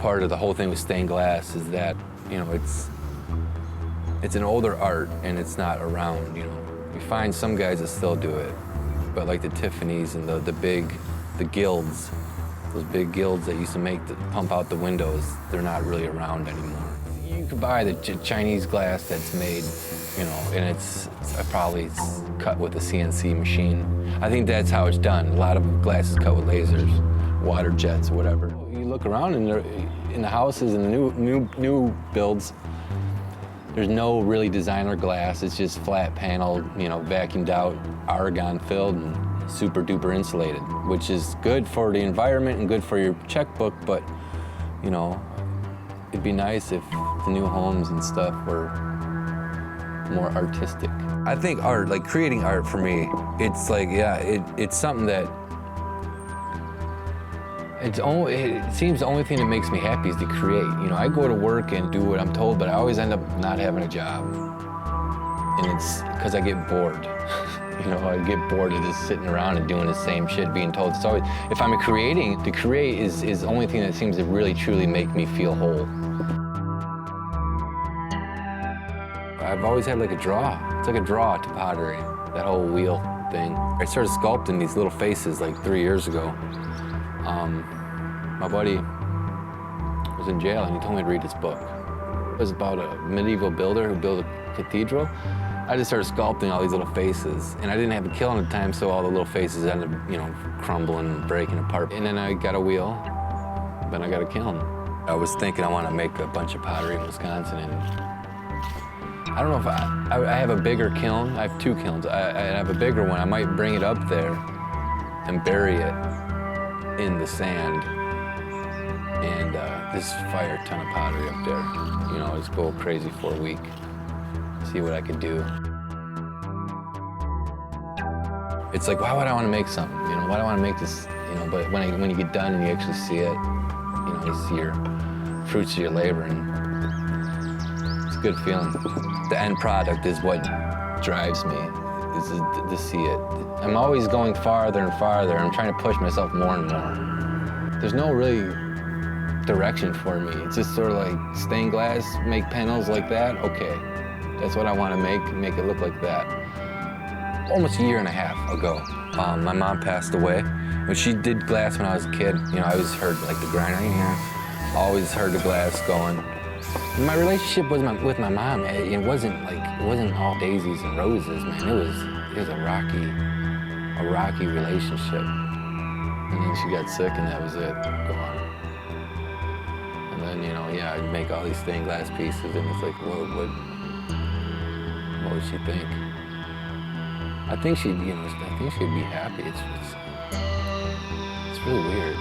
part of the whole thing with stained glass is that, you know, it's an older art and it's not around, you know. You find some guys that still do it, but like the Tiffany's and the gilds, those big gilds that used to pump out the windows, they're not really around anymore. You could buy the Chinese glass that's made, you know, and it's probably cut with a CNC machine. I think that's how it's done. A lot of glass is cut with lasers, water jets, whatever. You look around in the houses and the new builds, there's no really designer glass. It's just flat panel, you know, vacuumed out, argon filled, and super duper insulated, which is good for the environment and good for your checkbook, but, you know, it'd be nice if the new homes and stuff were more artistic. I think art, like creating art for me, it's like, yeah, it's something that, it seems the only thing that makes me happy is to create. You know, I go to work and do what I'm told, but I always end up not having a job. And it's because I get bored. You know, I get bored of just sitting around and doing the same shit, being told. It's always, if I'm creating, to create is the only thing that seems to really, truly make me feel whole. I've always had like a draw. It's like a draw to pottery, that whole wheel thing. I started sculpting these little faces like 3 years ago. My buddy was in jail and he told me to read this book. It was about a medieval builder who built a cathedral. I just started sculpting all these little faces, and I didn't have a kiln at the time, so all the little faces ended up, you know, crumbling and breaking apart. And then I got a wheel, then I got a kiln. I was thinking I want to make a bunch of pottery in Wisconsin, and I don't know if I have a bigger kiln. I have 2 kilns. I have a bigger one. I might bring it up there and bury it in the sand and just fire a ton of pottery up there. You know, just go crazy for a week, see what I could do. It's like, why would I want to make something? You know, why do I want to make this? You know, but when you get done and you actually see it, you know, you see your fruits of your labor, and it's a good feeling. The end product is what drives me, is to see it. I'm always going farther and farther. I'm trying to push myself more and more. There's no really direction for me. It's just sort of like stained glass, make panels like that, okay. That's what I want to make it look like that. Almost a year and a half ago, my mom passed away. When she did glass when I was a kid, you know, I always heard like the grinding here, always heard the glass going. My relationship with my mom, it wasn't all daisies and roses, man. It was a rocky relationship. And then she got sick, and that was it, gone. And then, you know, yeah, I'd make all these stained glass pieces, and it's like, what would she think? I think she'd be happy. It's really weird.